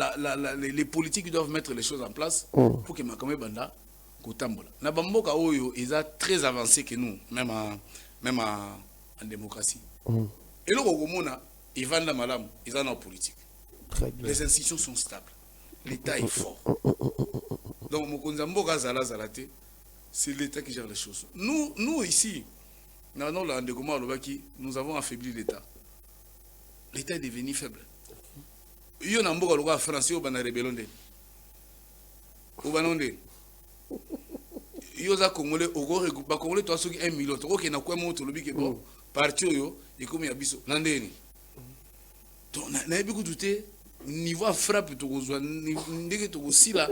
les politiques qui doivent mettre les choses en place pour que Makame Banda Kotambola. Nabamboka Oyo est très avancé que nous, même en démocratie. Et le Rogomona, ils vendent la madame, ils en ont politique. Les institutions sont stables. L'État est fort. Donc, Mokonzamboka Zala Zalate, c'est l'État qui gère les choses. Nous ici, nous avons affaibli l'État. L'État est devenu faible. Il y a un peu français qui est rébellion. Il y a un Congolais qui est 1 million. Il y a un parti et comme il y a biso landeni donc na yebi ko douter niveau frappe to kozwa ndenge to kosila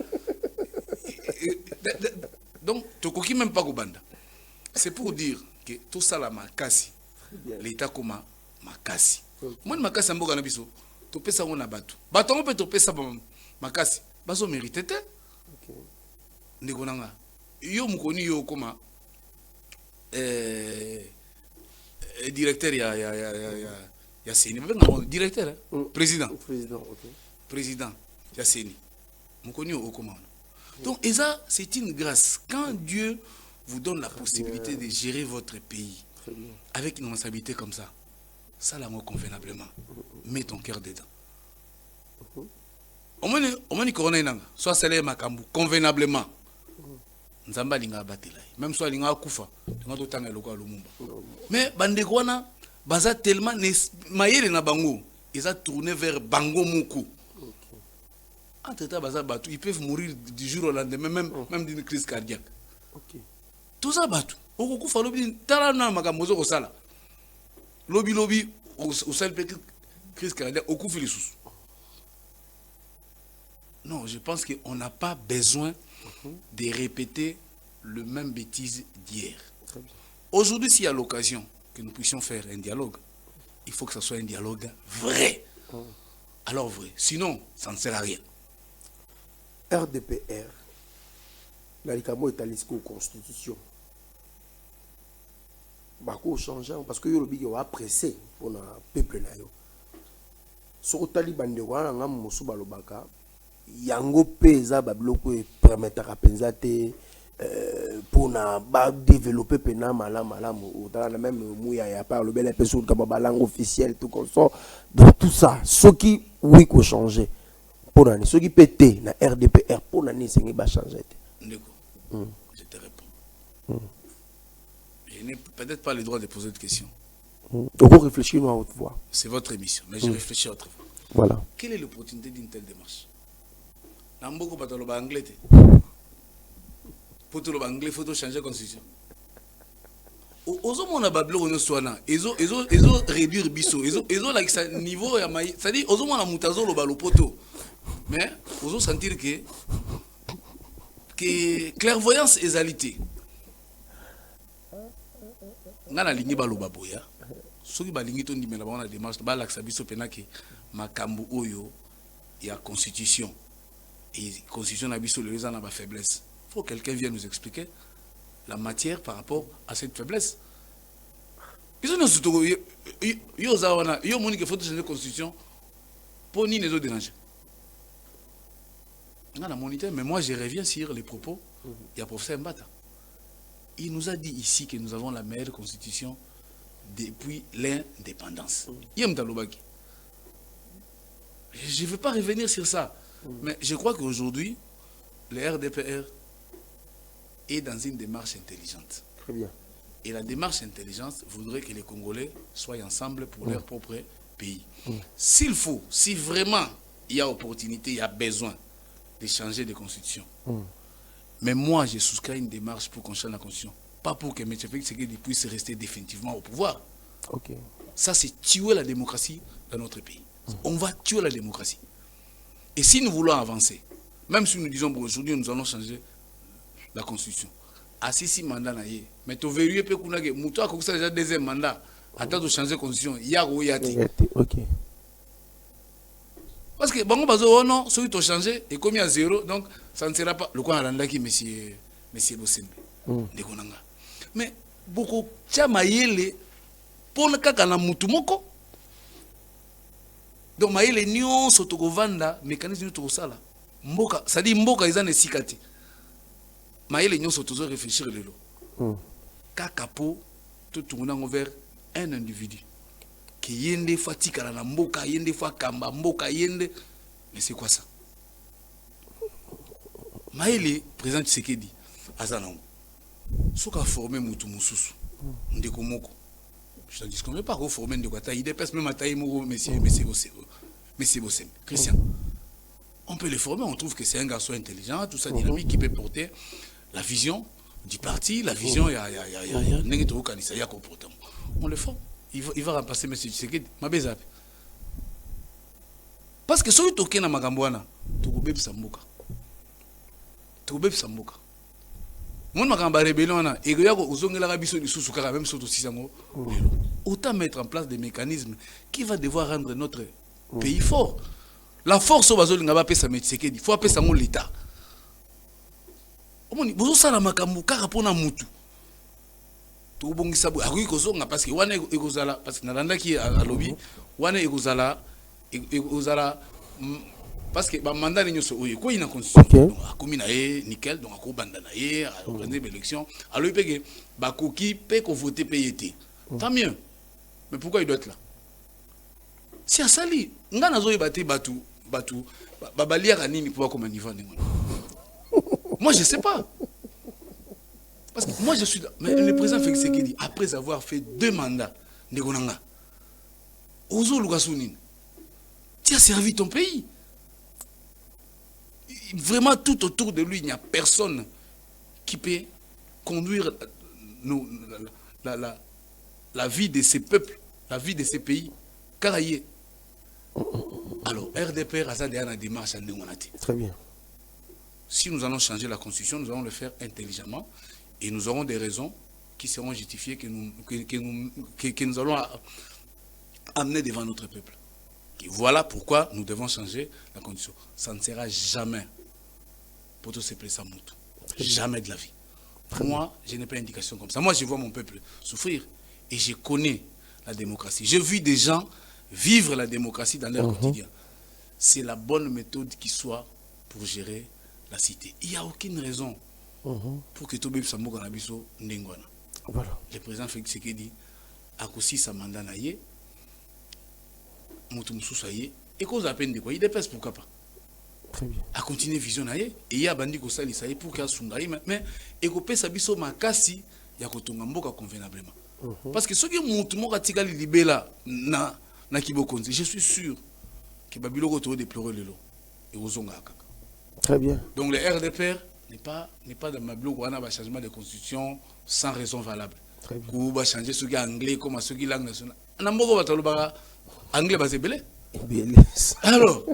donc to koki même pas kobanda. C'est pour dire que tout ça la makasi l'état comme makasi moi makasi mboka na biso to pesa ngona bato on peut to pesa makasi baso mériter te ndeko nanga yo mukoni yo koma directeur, il y a Séni. Directeur, président. Président, il y a Séni. Mon connu au commande. Donc, et ça, c'est une grâce. Quand Dieu vous donne la possibilité de gérer votre pays avec une responsabilité comme ça, ça l'a convenablement. Mets ton cœur dedans. Au moins, il corona inanga. Soit c'est makambu convenablement. Nzamba linga batela. Même soit linga kufa, linga to tanga loko lumumba. Mais bandekwana baza tellement mayele na bango, ils ont tourné vers bango muku. Entre temps baza batu, ils peuvent mourir du jour au lendemain même d'une crise cardiaque. Tout ça batu. Oko kufa lobi tala na makambo zo ko sala. Lobi au sel crise cardiaque au kufa lisusu. Non, je pense qu'on n'a pas besoin de répéter le même bêtise d'hier. Aujourd'hui, s'il y a l'occasion que nous puissions faire un dialogue, il faut que ce soit un dialogue vrai. Alors vrai. Sinon, ça ne sert à rien. RDPR, la Licamo est à l'ISCO Constitution. Bako changeant parce que Yorobi a pressé pour le peuple. Sur le Taliban de Wana, Moussou Balobaka. Yango peza babloko e permettra penza te pour na ba développer pena malamu au même mouya ya par le bel épisode comme ba langue officielle tout comme ça. Donc tout ça ce qui oui ko changer pour nani ce qui pété na RDPR pour nani sengi ba changer te Ndeko. Je te réponds. Je n'ai peut-être pas le droit de poser de questions. On peut réfléchir à haute voix. C'est votre émission mais je réfléchis à autre fois. Voilà. Quelle est l'opportunité d'une telle démarche? Namboko patoloba anglais te. Potoloba anglais faut changer la constitution. Ozo mona bablo ono swana. Ezo réduire biso. Ezo like sa niveau ya mai. Ça dit ozo mona mutazo lo balo poto. Mais ozo sentir que clairvoyance ezalité. Ngana lingi balo baboya. Soki balingi to ndimela ba na démarche ba laksa biso penake makambu oyo ya constitution. Et la constitution a une faiblesse. Il faut que quelqu'un vienne nous expliquer la matière par rapport à cette faiblesse. Ils ont surtout faut changer la constitution pour ni les autres déranger. Mais moi je reviens sur les propos. Il y a professeur Mbata. Il nous a dit ici que nous avons la meilleure constitution depuis l'indépendance. Je ne veux pas revenir sur ça. Mais je crois qu'aujourd'hui, le RDPR est dans une démarche intelligente. Très bien. Et la démarche intelligente voudrait que les Congolais soient ensemble pour leur propre pays. S'il faut, si vraiment il y a opportunité, il y a besoin de changer de constitution. Mais moi, je souscris à une démarche pour qu'on change la constitution. Pas pour que M. Félix Tshisekedi puisse rester définitivement au pouvoir. Ça, c'est tuer la démocratie dans notre pays. On va tuer la démocratie. Et si nous voulons avancer, même si nous disons aujourd'hui nous allons changer la constitution, à 6 mandats, mais tu verrais que nous avons déjà deuxième mandat, attends de changer la constitution, il y a parce que bon, oh non, celui qui a changé est commis à 0, donc ça ne sera pas le coin à qui monsieur Bossembe. Mais beaucoup de pour le cas na mutumoko. Donc maïle nion sotokovanda mécanisme to sala. Mboka, ça dit mboka ils en esikati. Maïle nion sotozo réfléchir lelo. Kakapo tout tournant vers un individu. Qui yende fatika na mboka yende fa kamba mboka yende. Mais c'est quoi ça? Maïle président Tshisekedi azanango. Soka formé mutu mususu. Ndeko moko. Je ne dis qu'on ne peut pas reformer de quoi. Il dépasse même à taille, monsieur Bossem. Christian. On peut les former, on trouve que c'est un garçon intelligent, tout ça dynamique qui peut porter la vision du parti, la vision, on le forme. Il va remplacer M. Tshisekedi. Parce que si tu es dans Magambouana, tu peux pas Sambuka. Tu peux pas Sambuka. Autant mettre en place des mécanismes qui va devoir rendre notre pays fort. La force au bazoli ngaba pesa Tshisekedi, faut appeler ça l'État. Omoni bozo sala makambu kaka pona mutu. To bongisa bo akui kozonga parce que wana ekozala parce que nalanda ki a lobby wana ekozala parce que ba mandat ni nyoso oyo ko ina constitution donc akomi na e nickel donc ako banda na e a organiser l'élection alors peke ba koki pe ko voter payé. Tant mieux. Mais pourquoi il doit être là? Si asali, nga nazo yebate batu babalia nini pour comme niveau ndenge. Moi je sais pas. Parce que moi je suis là. Mais le président Félix Tshisekedi, après avoir fait 2 mandats, Ndegonanga, Ozo Lugasunine, tu as servi ton pays. Vraiment tout autour de lui, il n'y a personne qui peut conduire la vie de ces peuples, la vie de ces pays. Caraïe. Alors, RDPR a ça derrière la démarche à Néonati. Très bien. Si nous allons changer la constitution, nous allons le faire intelligemment et nous aurons des raisons qui seront justifiées que nous allons amener devant notre peuple. Et voilà pourquoi nous devons changer la constitution. Ça ne sera jamais pour tout se placer à Moutou. Jamais de la vie. Moi, je n'ai pas d'indication comme ça. Moi, je vois mon peuple souffrir et je connais la démocratie. J'ai vu des gens vivre la démocratie dans leur quotidien. C'est la bonne méthode qui soit pour gérer la cité. Il n'y a aucune raison pour que Tobé Sambo Ganabiso Ndengwana. Voilà. Le président Félix Tshisekedi a aussi sa mandat naïe, Moutoumsou Saye, et cause à peine de quoi. Il dépasse pourquoi pas. Très bien. A continuer vision naïe, et il y a bandi Kosali Saye pour qu'il y ait Sundaï, mais et qu'on peut s'abisso makasi, il y a Kotongamboka convenablement. Parce que ceux qui Moutoumou Ratikali Libela na Kibokonzi, je suis sûr que Babilo Roto déplorer le lot. Et Ozonga Akaka. Très bien. Donc le RDPR n'est pas dans ma blog où on a un changement de constitution sans raison valable. Très bien. Où on va changer ceux qui sont anglais comme ceux qui sont langue nationale. On a beaucoup de anglais basé belé. Alors,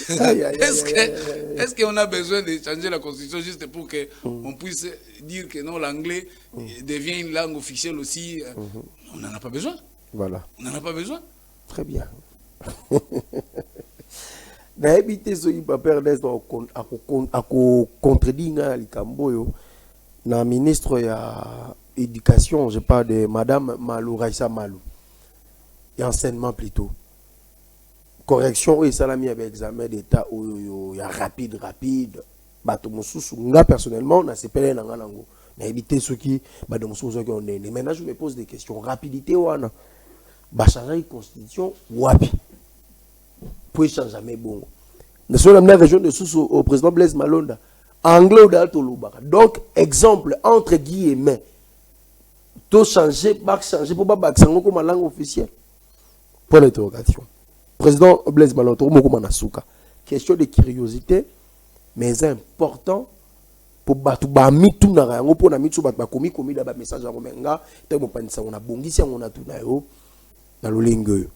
est-ce qu'on a besoin de changer la constitution juste pour qu'on puisse dire que non, l'anglais devient une langue officielle aussi? On n'en a pas besoin. Voilà. On n'en a pas besoin. Très bien. Na éviter ce qui va perdre à contredire likamboyo na ministre ya éducation, je parle de madame Malou Raissa Malou. Et enseignement plutôt. Correction et salami avec examen d'état ou ya rapide bato mususu nga personnellement na sepele na nango. Na éviter ce qui bato mususu qui on est. Maintenant je me pose des questions. Rapidité wana ba changer constitution wapi? Pour changer jamais bon. Nous sommes dans la région de Soussou au président Blaise Malonda. Anglais ou d'Altolobaka. Donc, exemple, entre guillemets, tout changer, pour pas baksango comme langue officielle. Point d'interrogation. Président Blaise Malonda, question de curiosité, mais important pour battre mitu na rango pour na mitu battre komi da ba message à romenga, te mo panisa on a bongisi on a tout na yo na lolingo.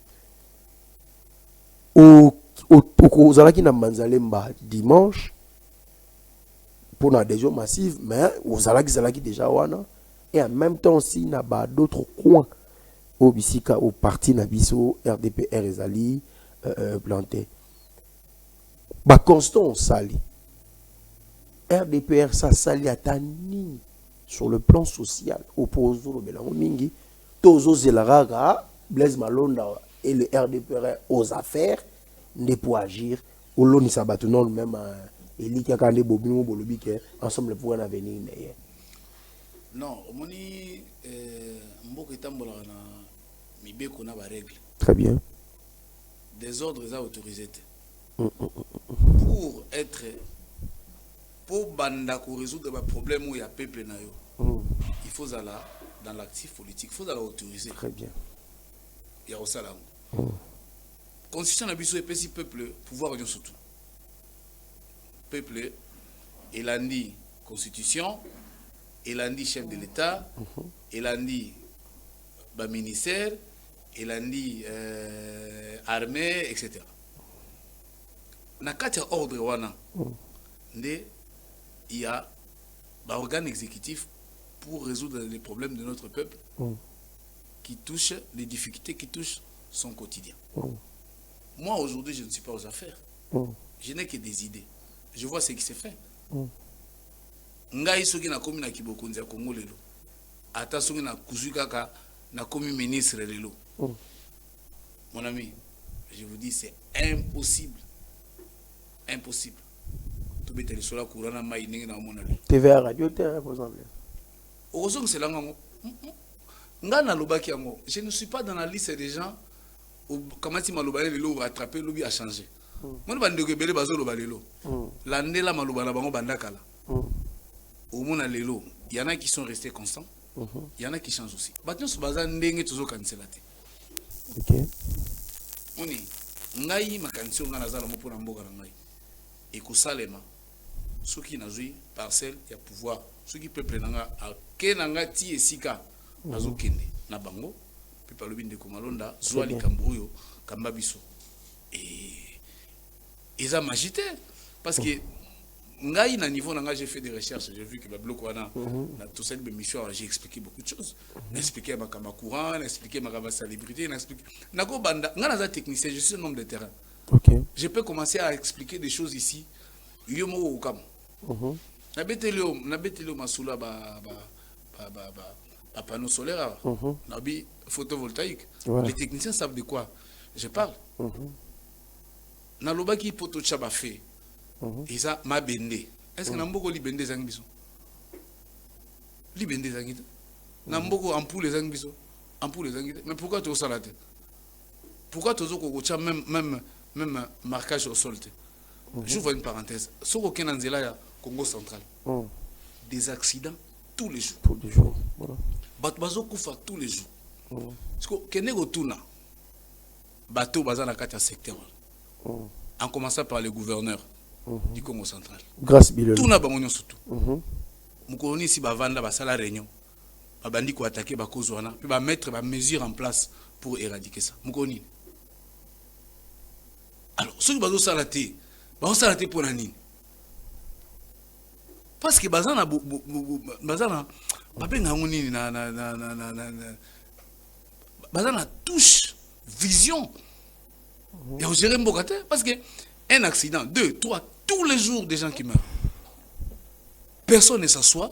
Vous allez na Manzalemba dimanche pour une adhésion massive, mais vous allez déjà wana et en même temps aussi na ba d'autres coins au bisika au parti nabiso RDPR ezali planté. Ba constant sali. RDPR ça sali atani sur le plan social opposé au belango mingi tozo zelaraga Blaise Malonda et le RDPR aux affaires ne pour agir au long de sabato non même Eli Kakande Bobino Bolobi que ensemble pour un avenir meilleur. Non, moni mboko etambola na mibeko na ba règle. Très bien. Des ordres à autoriser. Pour banda ko résoudre les problèmes où il y a peuple na yo. Il faut aller dans l'actif politique, il faut aller autoriser. Très bien. Il y a aussi là. Constitution na biso epesi peuple pouvoir de surtout. Peuple il a dit constitution, il a dit chef de l'État, il a dit ministère, il a dit armée, etc. Na kati ordre wana il y a un organe exécutif pour résoudre les problèmes de notre peuple qui touchent les difficultés qui touchent son quotidien. Moi, aujourd'hui, je ne suis pas aux affaires. Je n'ai que des idées. Je vois ce qui s'est fait. Ngai soki na komi na kibokonzi ya Congo lelo. Ata soki na kuzukaka na komi ministre lelo. Mon ami, je vous dis, c'est impossible. Impossible. Tout bête le sola courant mai ningi na mona le. TVA radio terre par exemple. Heureusement que c'est là ngo. Nga na lobaki yango. Je ne suis pas dans la liste des gens comment si malobane lelo rattraper lobi a changé. Moi bande que belé bazo loba lelo. Landela malobana bango bandakala. Au monde lelo, il y en a qui sont restés constants. Il y en a qui changent aussi. Maintenant ce bazar ndenge toujours cancelate. OK. Oni ngai makanisi nga nazala mo pona mboka na ngai. Et ko salema ceux qui nazui parcelle ya pouvoir, ceux qui peuple nanga a kenanga ti esika nazo kende na bango. Puis par le bin de Komalonda, Zoali Kambouyo, Kambabiso. Et ça m'agitait. Parce que, na niveau, j'ai fait des recherches, j'ai vu que le bloc, dans toute cette émission, j'ai expliqué beaucoup de choses. J'ai expliqué ma courant, j'ai expliqué ma salubrité, j'ai expliqué. Je technicien, je suis un homme de terrain. Okay. Je peux commencer à expliquer des choses ici. Yomo ou kam. Nabetelo masula à panneau solaire, photovoltaïque. Les techniciens savent de quoi je parle. Naloba qui poto chaba fait. Et ça m'a bendé. Est-ce que Namboko li bendé zangbiso? Li bendé zangita. Namboko ampoule les zangbiso. Ampoule les zangita. Mais pourquoi tu as ça la tête? Pourquoi tu as même marquage au sol? J'ouvre une parenthèse. Ce qu'on a en Congo central. Des accidents tous les jours. Tous les jours. Voilà. Bateau koufa tous les jours. Parce que Kenego Tuna, bateau bazana kata secteur. En commençant par le gouverneur du Congo central. Grâce Bilel. Tuna bangonyo surtout. Moukoloni si bavanda basala réunion. Babandi ko attaquer ba kozwana, puis ba mettre ba mesures en place pour éradiquer ça. Moukoloni. Alors, ceux qui bazo salaté, bazo salaté pour nani? Parce que bazana bazana touche vision. Il y a gérer Mbokate parce que un accident, 2, 3, tous les jours des gens qui meurent. Personne ne s'assoit.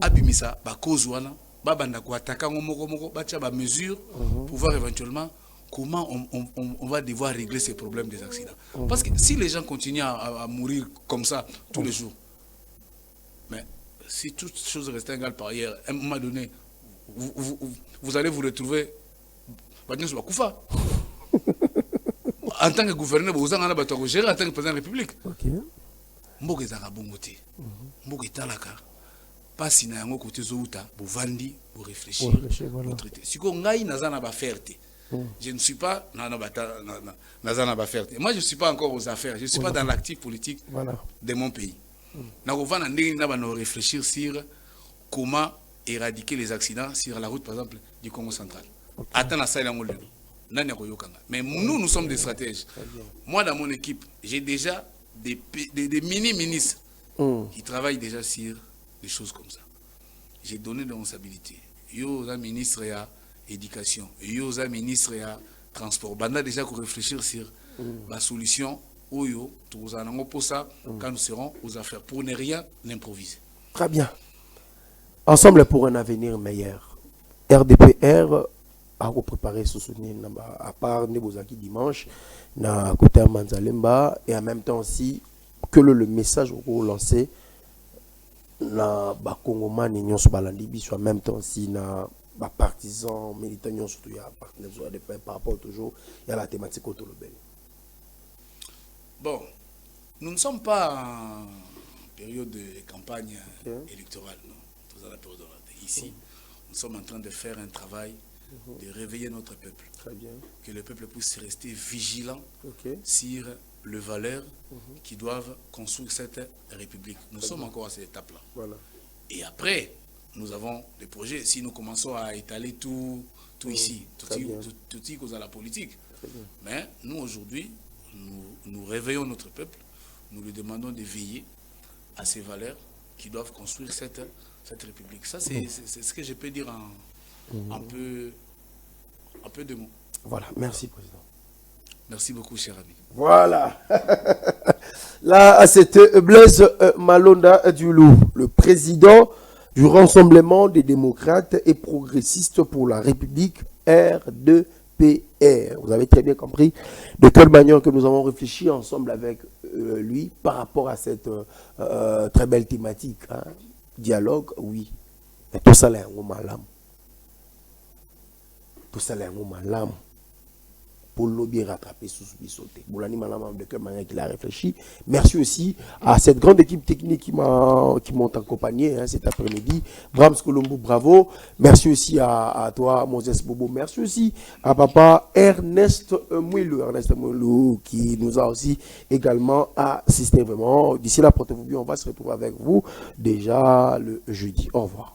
Abimisa ba cause wana ba banda ko attaquer moko ba tia ba mesure pour voir éventuellement comment on va devoir régler ces problèmes des accidents. Parce que si les gens continuent à mourir comme ça tous les jours, mais si toutes choses restent égales par ailleurs, à un moment donné, vous allez vous retrouver en tant que gouverneur, vous allez gérer en tant que président de la République. Mboke zaka bongote. Mboke talaka. Pas si na yango côté zouta, vous vandi, vous réfléchir. Vous traiter. Si ko ngai nazana ba fierté. Je ne suis pas nazana ba fierté. Moi je ne suis pas encore aux affaires, je ne suis pas dans l'actif politique de mon pays. Nous devons réfléchir sur comment éradiquer les accidents sur la route, par exemple, du Congo central. Mais nous sommes des stratèges. Moi, dans mon équipe, j'ai déjà des mini-ministres qui travaillent déjà sur des choses comme ça. J'ai donné des responsabilités. Yo, un ministre à éducation. Yo, un ministre à transport. Banda déjà pour réfléchir sur la solution. Pour ça, quand nous serons aux affaires, pour ne rien improviser. Très bien. Ensemble pour un avenir meilleur. RDPR a préparé ce souvenir à part Nebozaki dimanche, na côté Manzalemba, et en même temps aussi que le message au lancé na Bakongoma Nignon Sobalandi, soit en même temps aussi na partisans militants surtout il y a partenaires par rapport toujours il y a la thématique autour de Bel. Bon, nous ne sommes pas en période de campagne électorale, non. Nous la période ici, nous sommes en train de faire un travail de réveiller notre peuple. Très bien. Que le peuple puisse rester vigilant sur les valeurs qui doivent construire cette République. Nous sommes encore à cette étape-là. Voilà. Et après, nous avons des projets. Si nous commençons à étaler tout ici, tout à la politique. Mais nous, aujourd'hui, nous réveillons notre peuple, nous lui demandons de veiller à ces valeurs qui doivent construire cette République. Ça, c'est ce que je peux dire en peu de mots. Voilà, merci, Président. Merci beaucoup, cher ami. Voilà. Là, c'était Blaise Malonda Diulou, le président du Rassemblement des démocrates et progressistes pour la République, RDPR. Vous avez très bien compris de quelle manière que nous avons réfléchi ensemble avec lui par rapport à cette très belle thématique. Hein. Dialogue, oui. Mais tout ça, c'est un malam. Tout ça, c'est un malam. Polo bien rattrapé sous sauté. Boulani Malam de quelle manière qu'il a réfléchi. Merci aussi à cette grande équipe technique qui m'ont accompagné cet après-midi. Brahms Colombo, bravo. Merci aussi à toi, Moses Bobo. Merci aussi à papa Ernest Mouilou, qui nous a aussi également assisté vraiment. D'ici là, portez-vous bien. On va se retrouver avec vous déjà le jeudi. Au revoir.